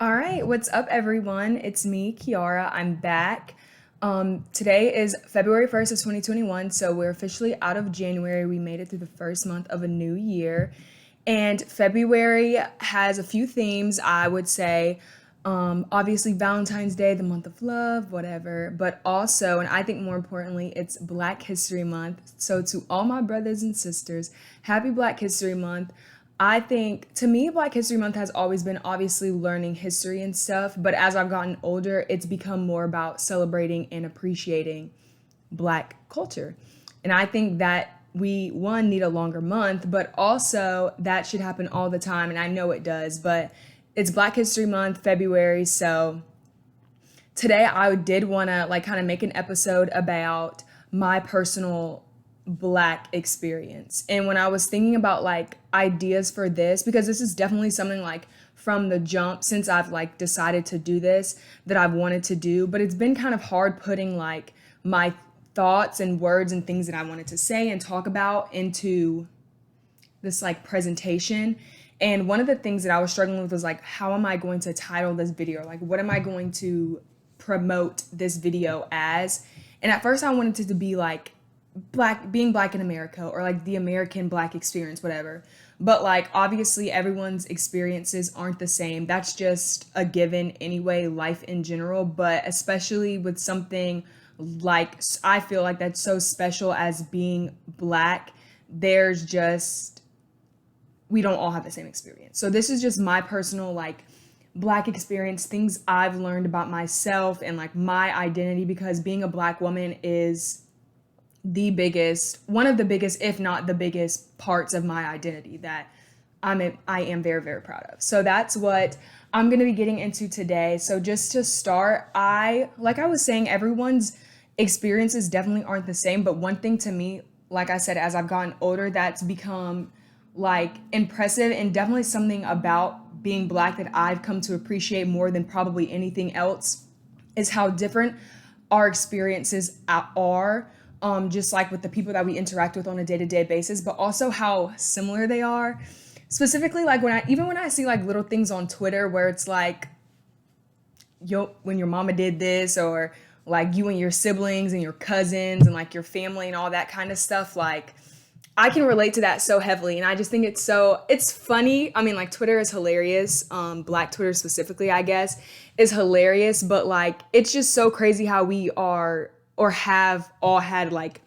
All right, what's up, everyone? It's me, Kiara. I'm back. Today is February 1st of 2021, so we're officially out of January. We made it through the first month of a new year. And February has a few themes, I would say. Obviously, Valentine's Day, the month of love, whatever. But also, and I think more importantly, it's Black History Month. So, to all my brothers and sisters, happy Black History Month. I think to me, Black History Month has always been obviously learning history and stuff, but as I've gotten older, it's become more about celebrating and appreciating Black culture. And I think that we, one, need a longer month, but also that should happen all the time. And I know it does, but it's Black History Month, February. So today I did want to like kind of make an episode about my personal Black experience. And when I was thinking about like ideas for this, because this is definitely something like from the jump since I've like decided to do this that I've wanted to do, but it's been kind of hard putting like my thoughts and words and things that I wanted to say and talk about into this like presentation. And one of the things that I was struggling with was like, how am I going to title this video? Like, what am I going to promote this video as? And at first I wanted it to be like being black in America, or like the American Black experience, whatever. But like obviously everyone's experiences aren't the same. That's just a given anyway, life in general, but especially with something like I feel like that's so special as being Black, there's just we don't all have the same experience. So this is just my personal like Black experience, things I've learned about myself and like my identity, because being a Black woman is one of the biggest, if not the biggest parts of my identity that I am very, very proud of. So that's what I'm going to be getting into today. So just to start, like I was saying, everyone's experiences definitely aren't the same. But one thing to me, like I said, as I've gotten older, that's become like impressive and definitely something about being Black that I've come to appreciate more than probably anything else is how different our experiences are, just like with the people that we interact with on a day-to-day basis, but also how similar they are. Specifically, like when I see like little things on Twitter where it's like, when your mama did this, or like you and your siblings and your cousins and like your family and all that kind of stuff, like I can relate to that so heavily. And I just think it's funny. I mean, like Twitter is hilarious. Black Twitter specifically, I guess, is hilarious. But like, it's just so crazy how we are or have all had like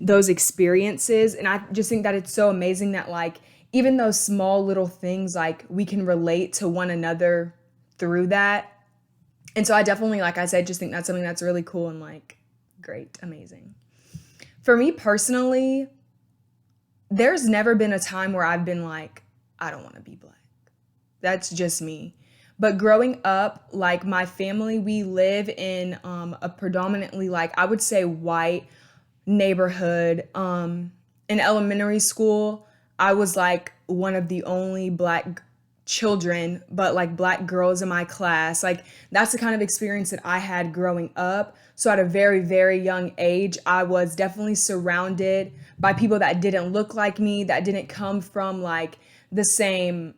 those experiences. And I just think that it's so amazing that like, even those small little things, like we can relate to one another through that. And so I definitely, like I said, just think that's something that's really cool and like great, amazing. For me personally, there's never been a time where I've been like, I don't want to be Black. That's just me. But growing up, like my family, we live in a predominantly, like I would say, white neighborhood. In elementary school, I was like one of the only Black children, but like Black girls in my class. Like that's the kind of experience that I had growing up. So at a very, very young age, I was definitely surrounded by people that didn't look like me, that didn't come from like the same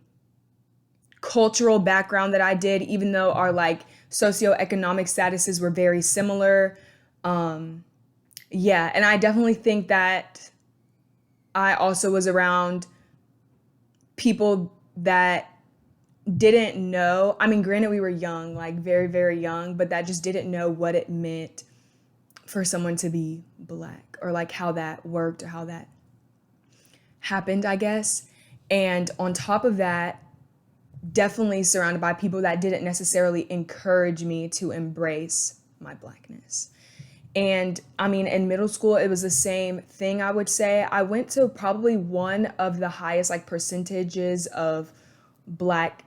cultural background that I did, even though our like socioeconomic statuses were very similar. Yeah, and I definitely think that I also was around people that didn't know. I mean, granted, we were young, like very, very young, but that just didn't know what it meant for someone to be Black, or like how that worked or how that happened, I guess. And on top of that, definitely surrounded by people that didn't necessarily encourage me to embrace my Blackness. And I mean, in middle school, it was the same thing, I would say. I went to probably one of the highest like percentages of Black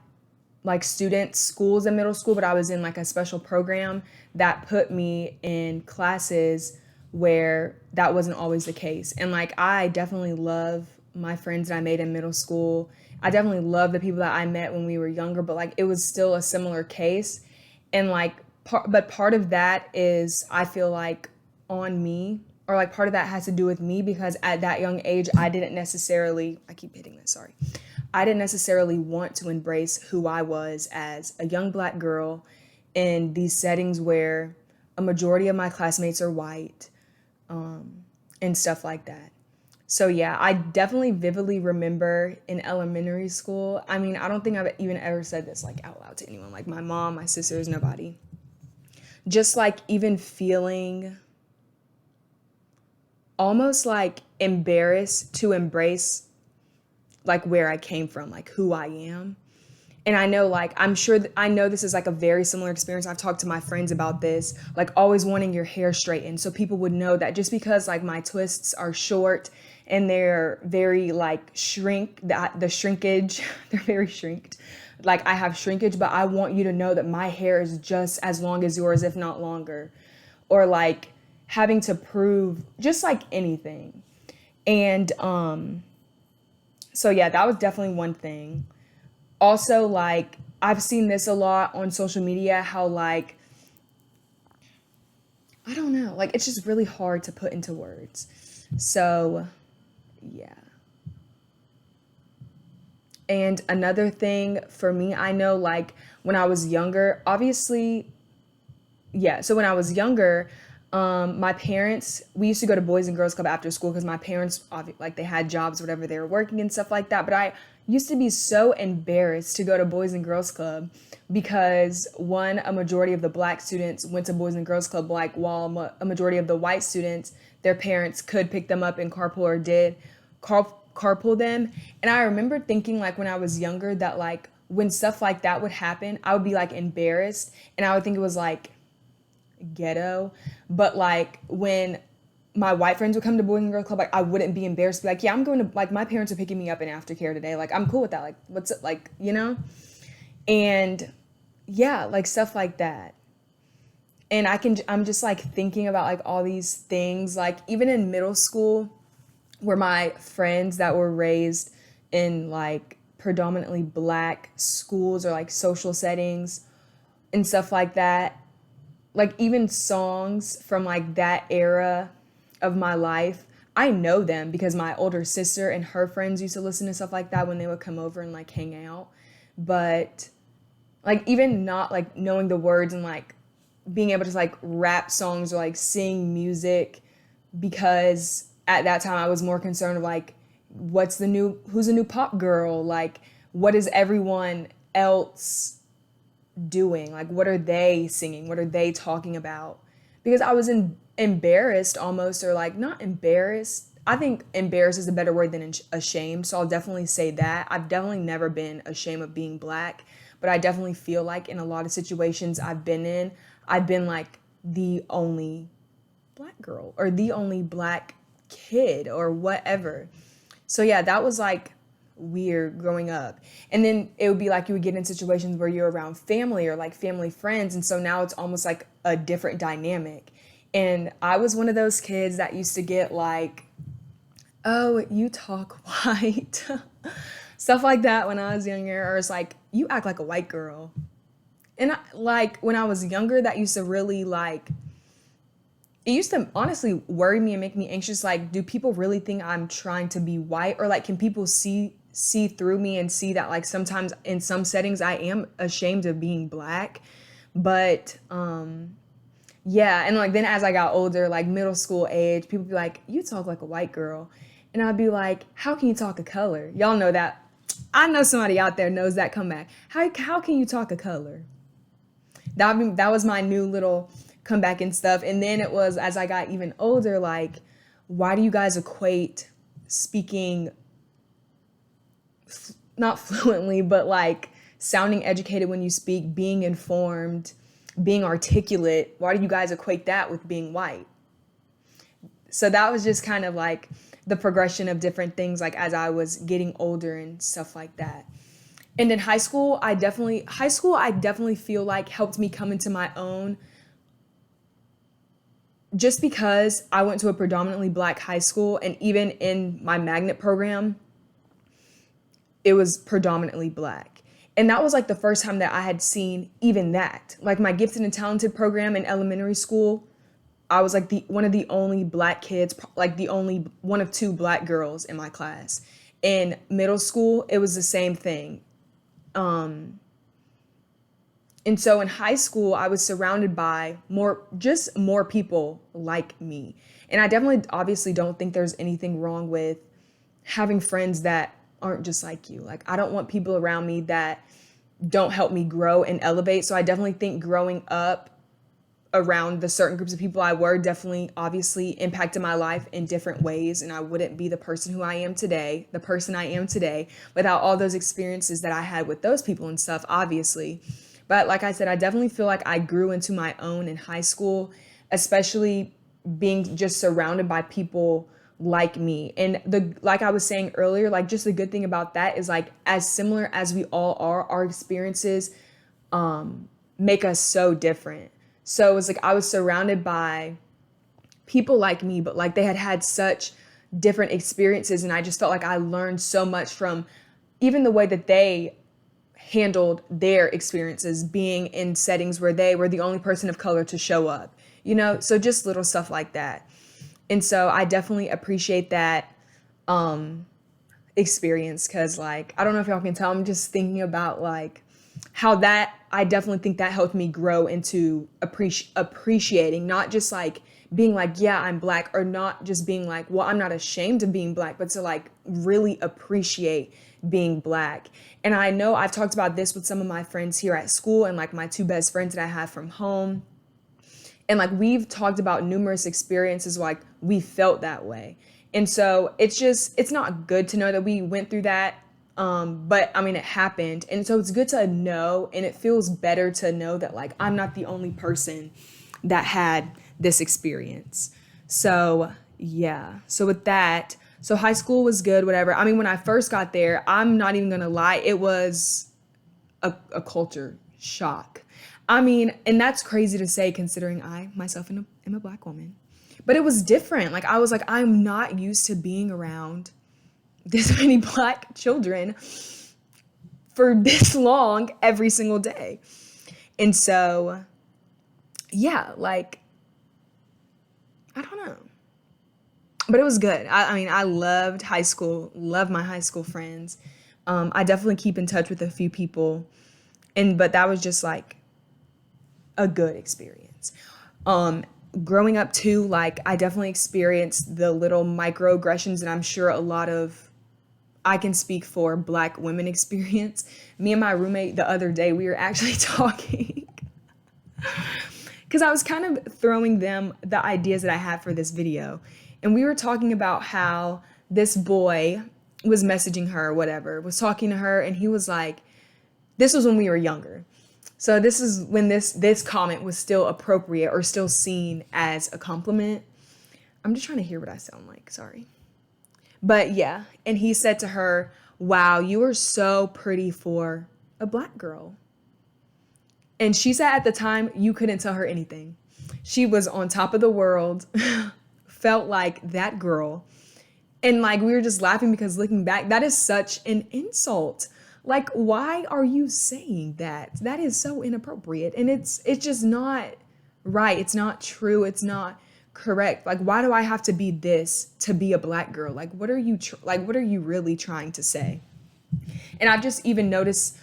like student schools in middle school, but I was in like a special program that put me in classes where that wasn't always the case. And like I definitely love my friends that I made in middle school. I definitely love the people that I met when we were younger, but like it was still a similar case. And like but part of that is, I feel like, on me, or like part of that has to do with me, because at that young age I keep hitting this, sorry. I didn't necessarily want to embrace who I was as a young black girl in these settings where a majority of my classmates are white, and stuff like that. So yeah, I definitely vividly remember in elementary school. I mean, I don't think I've even ever said this like out loud to anyone, like my mom, my sisters, nobody. Just like even feeling almost like embarrassed to embrace like where I came from, like who I am. And I know, like, I'm sure I know this is like a very similar experience. I've talked to my friends about this, like always wanting your hair straightened. So people would know that just because like my twists are short and they're very like the shrinkage, they're very shrinked. Like I have shrinkage, but I want you to know that my hair is just as long as yours, if not longer. Or like having to prove just like anything. And so yeah, that was definitely one thing. Also, like I've seen this a lot on social media, how like I don't know, like it's just really hard to put into words. So yeah. And another thing for me, I know like when I was younger, obviously, yeah, so when I was younger, my parents, we used to go to Boys and Girls Club after school because my parents, like, they had jobs, whatever, they were working and stuff like that. But I used to be so embarrassed to go to Boys and Girls Club because, one, a majority of the black students went to Boys and Girls Club, like, while a majority of the white students, their parents could pick them up in carpool or did carpool them. And I remember thinking, like, when I was younger, that, like, when stuff like that would happen, I would be, like, embarrassed. And I would think it was, like, ghetto. But like when my white friends would come to Boys and Girls Club, like I wouldn't be embarrassed. Be like, yeah, I'm going to, like, my parents are picking me up in aftercare today. Like I'm cool with that. Like what's it like, you know? And yeah, like stuff like that. And I'm just like thinking about like all these things, like even in middle school, where my friends that were raised in like predominantly black schools or like social settings and stuff like that, like even songs from like that era of my life, I know them because my older sister and her friends used to listen to stuff like that when they would come over and like hang out. But like even not like knowing the words and like being able to like rap songs or like sing music, because at that time I was more concerned of like who's the new pop girl, like what is everyone else doing, like what are they singing, what are they talking about, because I was embarrassed almost, or like not embarrassed, I think embarrassed is a better word than ashamed, so I'll definitely say that I've definitely never been ashamed of being black, but I definitely feel like in a lot of situations I've been in, I've been like the only black girl or the only black kid or whatever. So yeah, that was like weird growing up. And then it would be like you would get in situations where you're around family or like family friends. And so now it's almost like a different dynamic. And I was one of those kids that used to get like, oh, you talk white. Stuff like that when I was younger. Or it's like, you act like a white girl. And like when I was younger, that used to really like, it used to honestly worry me and make me anxious. Like, do people really think I'm trying to be white? Or like, can people see through me and see that like sometimes in some settings I am ashamed of being black? But yeah, and like then as I got older, like middle school age, people be like, you talk like a white girl. And I'd be like, how can you talk a color? Y'all know that. I know somebody out there knows that comeback. How can you talk a color? That was my new little comeback and stuff. And then it was as I got even older, like, why do you guys equate speaking not fluently, but like sounding educated when you speak, being informed, being articulate? Why do you guys equate that with being white? So that was just kind of like the progression of different things, like as I was getting older and stuff like that. And in high school, I definitely feel like helped me come into my own, just because I went to a predominantly black high school, and even in my magnet program, it was predominantly black. And that was like the first time that I had seen even that. Like my gifted and talented program in elementary school, I was like one of the only black kids, like the only one of two black girls in my class. In middle school, it was the same thing. Um, and so in high school, I was surrounded by just more people like me. And I definitely, obviously, don't think there's anything wrong with having friends that aren't just like you. Like, I don't want people around me that don't help me grow and elevate. So I definitely think growing up around the certain groups of people I were definitely obviously impacted my life in different ways. And I wouldn't be the person who I am today, the person I am today, without all those experiences that I had with those people and stuff, obviously. But like I said, I definitely feel like I grew into my own in high school, especially being just surrounded by people like me. And like I was saying earlier, like just the good thing about that is like as similar as we all are, our experiences make us so different. So it was like I was surrounded by people like me, but like they had had such different experiences. And I just felt like I learned so much from even the way that they handled their experiences being in settings where they were the only person of color to show up, you know? So just little stuff like that. And so I definitely appreciate that experience because, like, I don't know if y'all can tell, I'm just thinking about like how that I definitely think that helped me grow into appreciating, not just like being like, yeah, I'm black, or not just being like, well, I'm not ashamed of being black, but to like really appreciate being black. And I know I've talked about this with some of my friends here at school and like my two best friends that I have from home. And like we've talked about numerous experiences like we felt that way. And so it's not good to know that we went through that. But I mean, it happened. And so it's good to know, and it feels better to know that like I'm not the only person that had this experience. So yeah. So with that, so high school was good, whatever. I mean, when I first got there, I'm not even gonna lie, it was a culture shock. I mean, and that's crazy to say considering I myself am a black woman. But it was different. Like I was like, I'm not used to being around this many black children for this long every single day. And so, yeah, like, I don't know. But it was good. I mean, I loved high school, loved my high school friends. I definitely keep in touch with a few people. But that was just like a good experience. Growing up too, like I definitely experienced the little microaggressions that I'm sure a lot of I can speak for black women experience. Me and my roommate the other day, we were actually talking because I was kind of throwing them the ideas that I had for this video. And we were talking about how this boy was messaging her, or whatever, was talking to her, and he was like, this was when we were younger. So this is when this comment was still appropriate or still seen as a compliment. I'm just trying to hear what I sound like, sorry. But yeah, and he said to her, wow, you are so pretty for a black girl. And she said at the time, you couldn't tell her anything. She was on top of the world, felt like that girl. And like, we were just laughing because looking back, that is such an insult. Like, why are you saying that? That is so inappropriate. And it's just not right. It's not true. It's not correct. Like, why do I have to be this to be a black girl? Like, what are you what are you really trying to say? And I've just even noticed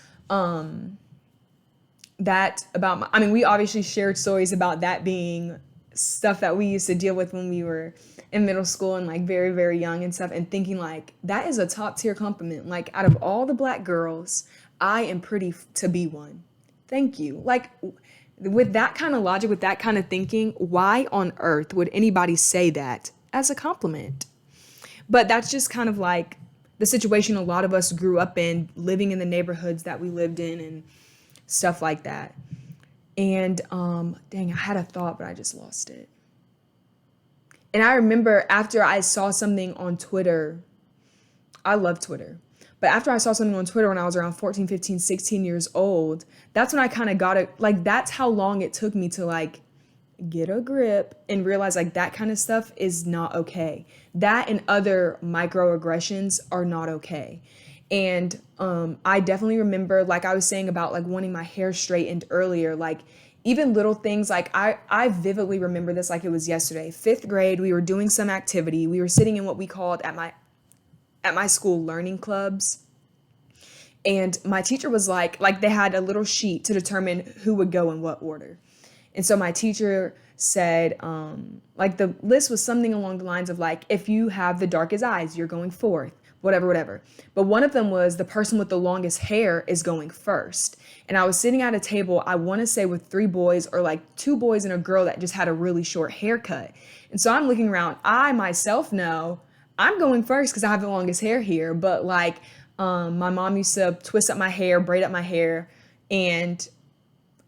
that about I mean, we obviously shared stories about that being stuff that we used to deal with when we were in middle school and like very, very young and stuff, and thinking like that is a top tier compliment. Like, out of all the black girls, I am pretty to be one. Thank you. Like, with that kind of logic, with that kind of thinking, why on earth would anybody say that as a compliment? But that's just kind of like the situation a lot of us grew up in, living in the neighborhoods that we lived in and stuff like that. And dang, I had a thought, but I just lost it. And I remember after I saw something on Twitter, I love Twitter, but after I saw something on Twitter when I was around 14, 15, 16 years old, that's when I kind of got it. Like, that's how long it took me to like get a grip and realize like that kind of stuff is not okay. That and other microaggressions are not okay. And I definitely remember, like I was saying about like wanting my hair straightened earlier, like even little things, like I vividly remember this like it was yesterday. 5th grade, we were doing some activity. We were sitting in what we called at at my school learning clubs. And my teacher was like they had a little sheet to determine who would go in what order. And so my teacher said, like the list was something along the lines of like, if you have the darkest eyes, you're going fourth, whatever, whatever. But one of them was the person with the longest hair is going first. And I was sitting at a table, I want to say with 3 boys or like 2 boys and a girl that just had a really short haircut. And so I'm looking around, I myself know I'm going first because I have the longest hair here. But like, my mom used to twist up my hair, braid up my hair, and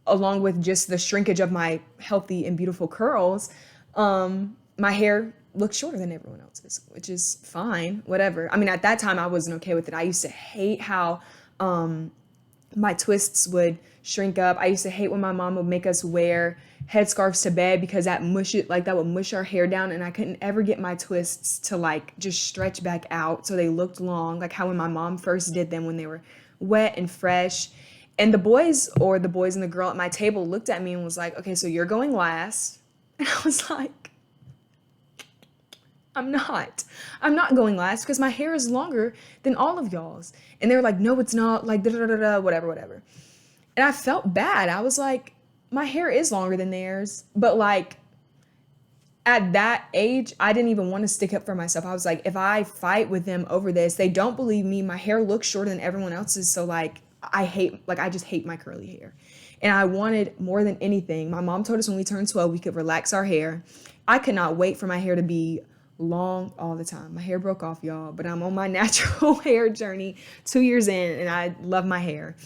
along with just the shrinkage of my healthy and beautiful curls, my hair looks shorter than everyone else's, which is fine, whatever. I mean, at that time, I wasn't okay with it. I used to hate how my twists would shrink up. I used to hate when my mom would make us wear headscarves to bed because that would mush our hair down, and I couldn't ever get my twists to like just stretch back out so they looked long, like how when my mom first did them when they were wet and fresh. And the boys and the girl at my table looked at me and was like, okay, so you're going last. And I was like, I'm not going last because my hair is longer than all of y'all's. And they were like, no, it's not, like, da da da da, whatever, whatever. And I felt bad. I was like, my hair is longer than theirs. But like, at that age, I didn't even want to stick up for myself. I was like, if I fight with them over this, they don't believe me. My hair looks shorter than everyone else's. So like, I just hate my curly hair. And I wanted more than anything. My mom told us when we turned 12, we could relax our hair. I could not wait for my hair to be long all the time. My hair broke off, y'all, but I'm on my natural hair journey 2 years in, and I love my hair.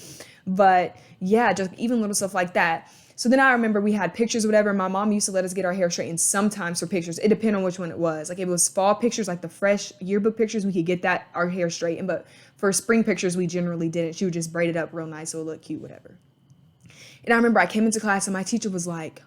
But yeah, just even little stuff like that. So then I remember we had pictures or whatever. My mom used to let us get our hair straightened sometimes for pictures. It depended on which one it was. Like if it was fall pictures, like the fresh yearbook pictures, we could get our hair straightened. But for spring pictures, we generally didn't. She would just braid it up real nice so it looked cute, whatever. And I remember I came into class and my teacher was like,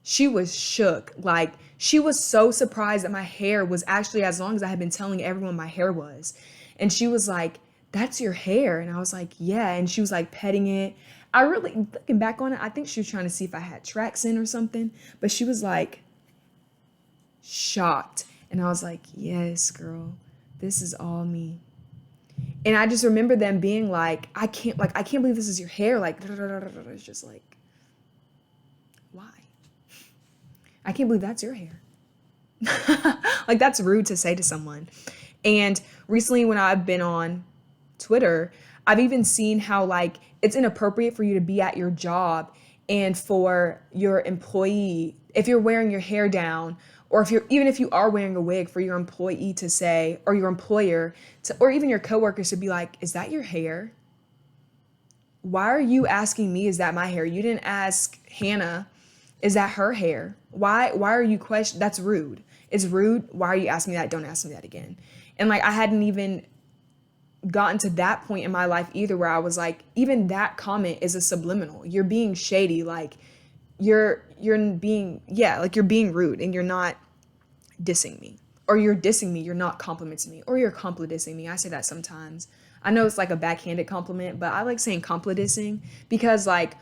she was shook. Like she was so surprised that my hair was actually as long as I had been telling everyone my hair was. And she was like, that's your hair. And I was like, yeah. And she was like petting it. I really, looking back on it, I think she was trying to see if I had tracks in or something. But she was like shocked. And I was like, yes, girl, this is all me. And I just remember them being like, I can't believe this is your hair. Like, it's just like, why? I can't believe that's your hair. Like, that's rude to say to someone. And recently when I've been on Twitter, I've even seen how like it's inappropriate for you to be at your job and for your employee, if you're wearing your hair down, or even if you are wearing a wig, for your employee to say, or your employer to, or even your coworkers to be like, is that your hair? Why are you asking me, is that my hair? You didn't ask Hannah, is that her hair? Why are you questioning? That's rude. It's rude. Why are you asking me that? Don't ask me that again. And like, I hadn't even gotten to that point in my life either where I was like, even that comment is a subliminal. You're being shady. Like you're being, yeah, like you're being rude and you're not dissing me, or you're dissing me. You're not complimenting me, or you're complidissing me. I say that sometimes. I know it's like a backhanded compliment, but I like saying complidissing because like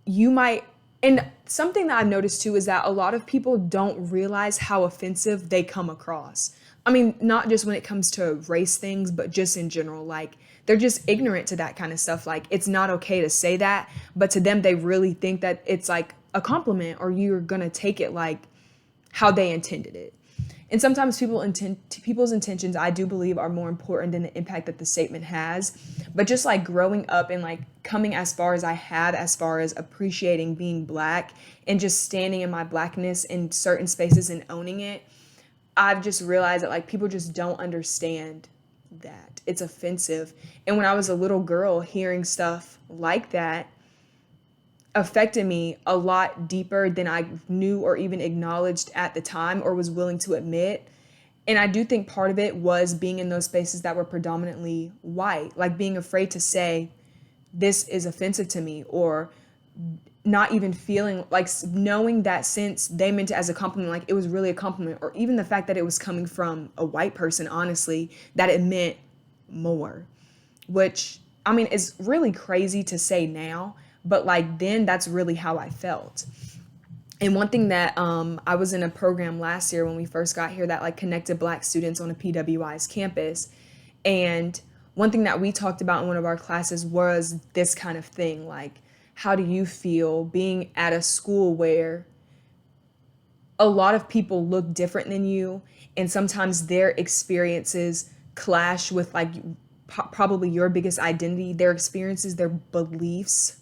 you might, and something that I've noticed too is that a lot of people don't realize how offensive they come across. I mean, not just when it comes to race things, but just in general, like they're just ignorant to that kind of stuff. Like it's not okay to say that, but to them, they really think that it's like a compliment or you're going to take it like how they intended it. And sometimes people's intentions, I do believe, are more important than the impact that the statement has. But just like growing up and like coming as far as I have, as far as appreciating being Black and just standing in my Blackness in certain spaces and owning it, I've just realized that like people just don't understand that it's offensive. And when I was a little girl, hearing stuff like that affected me a lot deeper than I knew or even acknowledged at the time or was willing to admit. And I do think part of it was being in those spaces that were predominantly white, like being afraid to say, this is offensive to me, or not even feeling like, knowing that since they meant it as a compliment, like it was really a compliment, or even the fact that it was coming from a white person, honestly, that it meant more, which I mean, is really crazy to say now, but like then that's really how I felt. And one thing that I was in a program last year when we first got here that like connected Black students on a PWI's campus. And one thing that we talked about in one of our classes was this kind of thing. Like, how do you feel being at a school where a lot of people look different than you, and sometimes their experiences clash with like probably your biggest identity, their experiences, their beliefs,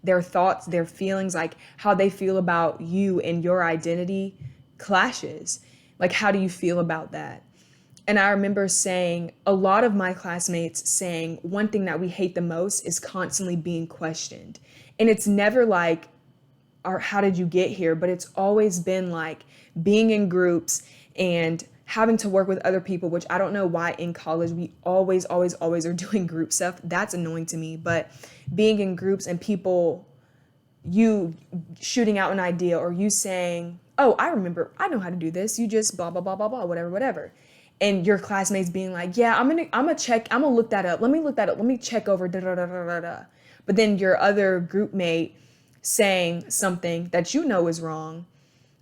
their thoughts, their feelings, like how they feel about you and your identity clashes. Like, how do you feel about that? And I remember saying, a lot of my classmates saying, one thing that we hate the most is constantly being questioned. And it's never like, or how did you get here? But it's always been like being in groups and having to work with other people, which I don't know why in college we always are doing group stuff. That's annoying to me. But being in groups and people, you shooting out an idea or you saying, oh, I remember, I know how to do this. You just blah, blah, blah, blah, blah, whatever, whatever. And your classmates being like, yeah, I'm gonna look that up. Let me look that up. Let me check over da da da da da da. But then your other group mate saying something that you know is wrong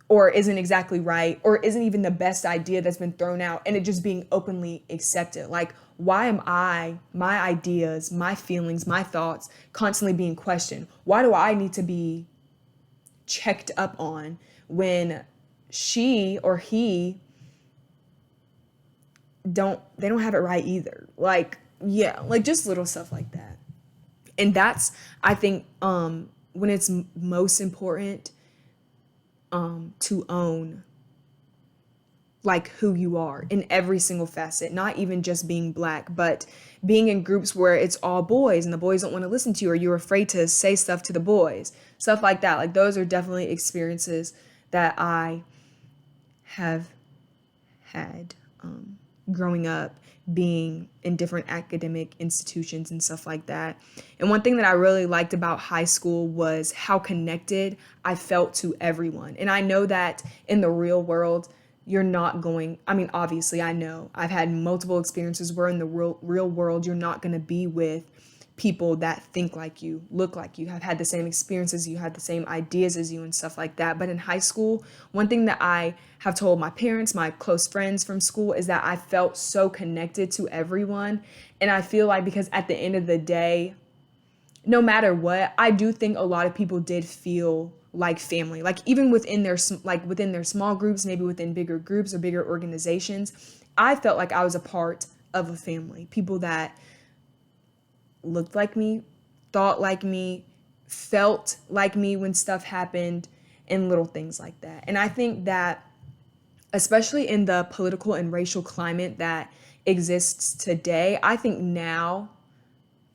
or isn't exactly right or isn't even the best idea that's been thrown out, and it just being openly accepted. Like, why am I, my ideas, my feelings, my thoughts constantly being questioned? Why do I need to be checked up on when she or he don't have it right either? Like, yeah, like just little stuff like that. And that's, I think, when it's most important, to own like who you are in every single facet, not even just being Black, but being in groups where it's all boys and the boys don't want to listen to you, or you're afraid to say stuff to the boys, stuff like that. Like, those are definitely experiences that I have had, growing up, being in different academic institutions and stuff like that. And one thing that I really liked about high school was how connected I felt to everyone. And I know that in the real world, you're not going, I mean, obviously, I know I've had multiple experiences where in the real world, you're not going to be with people that think like you, look like you, have had the same experiences you, had the same ideas as you and stuff like that. But in high school, one thing that I have told my parents, my close friends from school, is that I felt so connected to everyone. And I feel like, because at the end of the day, no matter what, I do think a lot of people did feel like family. Like, even within their small groups, maybe within bigger groups or bigger organizations, I felt like I was a part of a family. People that looked like me, thought like me, felt like me when stuff happened, and little things like that. And I think that, especially in the political and racial climate that exists today, I think now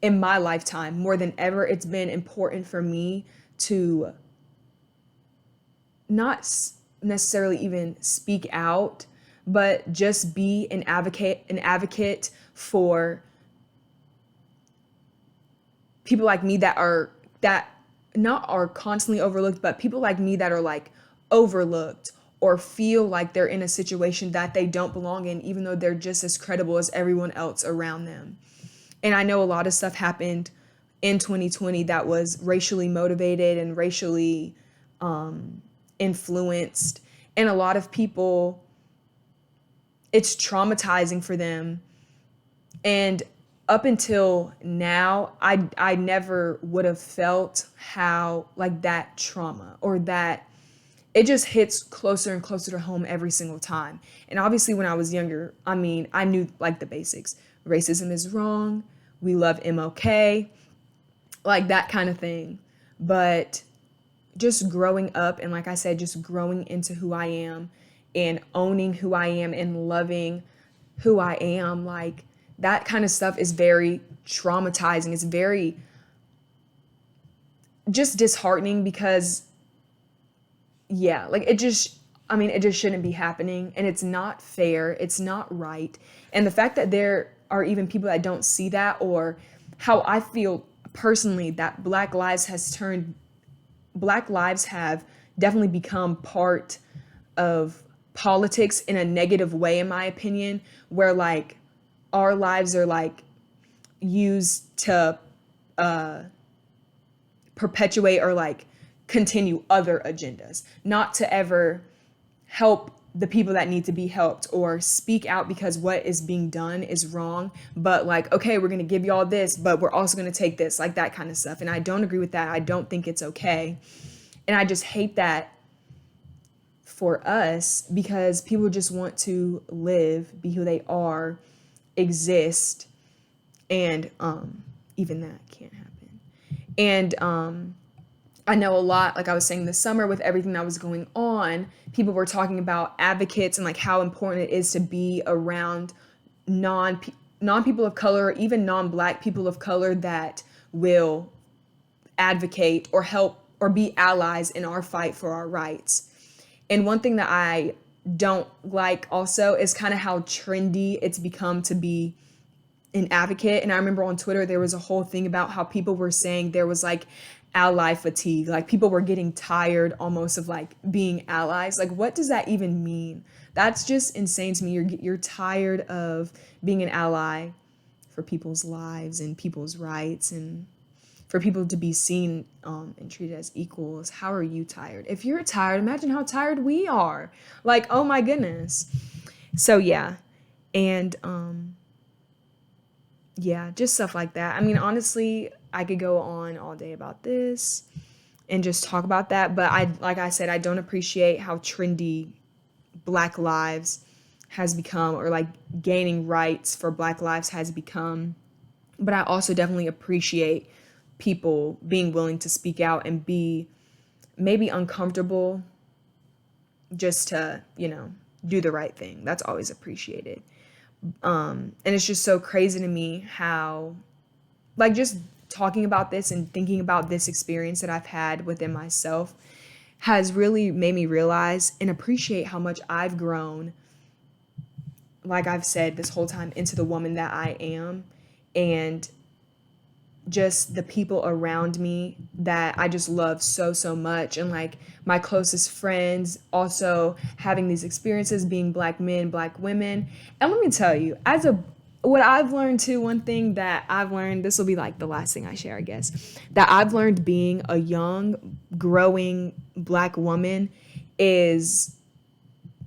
in my lifetime, more than ever, it's been important for me to not necessarily even speak out, but just be an advocate for people like me that not are constantly overlooked, but people like me that are like overlooked or feel like they're in a situation that they don't belong in, even though they're just as credible as everyone else around them. And I know a lot of stuff happened in 2020 that was racially motivated and racially influenced. And a lot of people, it's traumatizing for them. And up until now, I never would have felt how, like, that trauma, or that it just hits closer and closer to home every single time. And obviously, when I was younger, I mean, I knew like the basics. Racism is wrong. We love MLK, like that kind of thing. But just growing up, and like I said, just growing into who I am and owning who I am and loving who I am, like, that kind of stuff is very traumatizing. It's very just disheartening because, yeah, like it just shouldn't be happening, and it's not fair. It's not right. And the fact that there are even people that don't see that, or how I feel personally that Black lives have definitely become part of politics in a negative way, in my opinion, where like our lives are like used to perpetuate or like continue other agendas, not to ever help the people that need to be helped or speak out because what is being done is wrong, but like, okay, we're going to give you all this, but we're also going to take this, like that kind of stuff. And I don't agree with that. I don't think it's okay. And I just hate that for us, because people just want to live, be who they are, exist, and even that can't happen. And I know a lot, like I was saying, this summer with everything that was going on, people were talking about advocates and like how important it is to be around non people of color, or even non-Black people of color that will advocate or help or be allies in our fight for our rights. And one thing that I don't like also is kind of how trendy it's become to be an advocate. And I remember on Twitter, there was a whole thing about how people were saying there was like ally fatigue, like people were getting tired almost of like being allies. Like, what does that even mean? That's just insane to me. You're tired of being an ally for people's lives and people's rights, and for people to be seen and treated as equals. How are you tired? If you're tired, imagine how tired we are. Like, oh my goodness. So yeah. And yeah, just stuff like that. I mean, honestly, I could go on all day about this and just talk about that. But like I said, I don't appreciate how trendy Black lives has become, or like gaining rights for Black lives has become. But I also definitely appreciate people being willing to speak out and be maybe uncomfortable just to, do the right thing. That's always appreciated. And it's just so crazy to me how, like, just talking about this and thinking about this experience that I've had within myself has really made me realize and appreciate how much I've grown, like I've said this whole time, into the woman that I am, and just the people around me that I just love so, so much. And like my closest friends also having these experiences, being Black men, Black women. And let me tell you, what I've learned too, one thing that I've learned, this will be like the last thing I share, I guess, that I've learned being a young, growing Black woman is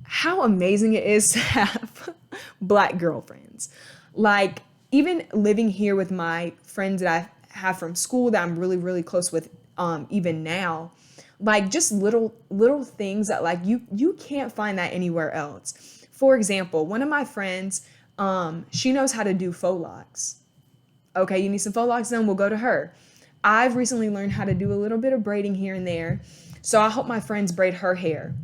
how amazing it is to have Black girlfriends. Like, even living here with my friends that I have from school that I'm really, really close with, even now, like just little things that like you can't find that anywhere else. For example, one of my friends, she knows how to do faux locks. Okay, you need some faux locks done, we'll go to her. I've recently learned how to do a little bit of braiding here and there, so I help my friends braid her hair.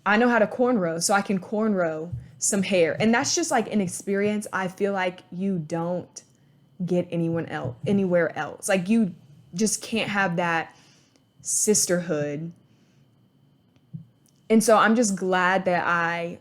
I know how to cornrow, so I can cornrow some hair. And that's just like an experience I feel like you don't get anywhere else. Like, you just can't have that sisterhood. And so I'm just glad that I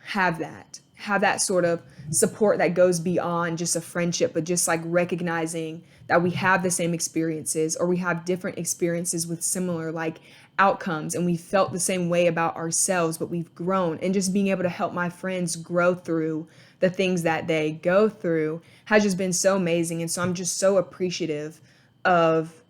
have that sort of support that goes beyond just a friendship, but just like recognizing that we have the same experiences, or we have different experiences with similar like outcomes, and we felt the same way about ourselves, but we've grown. And just being able to help my friends grow through the things that they go through has just been so amazing. And so I'm just so appreciative of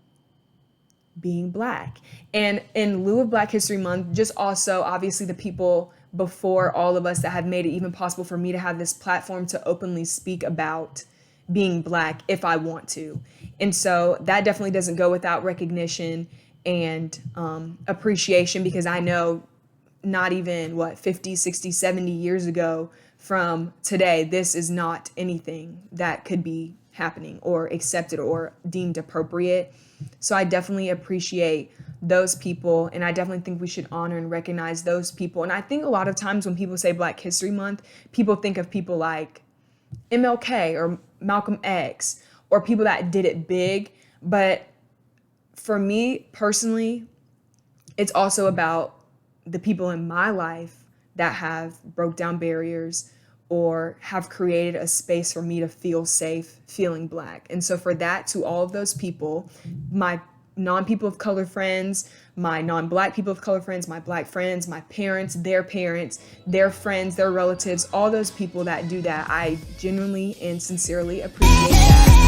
being Black. And in lieu of Black History Month, just also obviously the people before all of us that have made it even possible for me to have this platform to openly speak about being Black if I want to. And so that definitely doesn't go without recognition and appreciation, because I know not even 50, 60, 70 years ago from today, this is not anything that could be happening or accepted or deemed appropriate. So I definitely appreciate those people, and I definitely think we should honor and recognize those people. And I think a lot of times when people say Black History Month, people think of people like MLK or Malcolm X or people that did it big. But for me personally, it's also about the people in my life that have broke down barriers or have created a space for me to feel safe feeling Black. And so for that, to all of those people, my non-people of color friends, my non-Black people of color friends, my Black friends, my parents, their friends, their relatives, all those people that do that, I genuinely and sincerely appreciate that.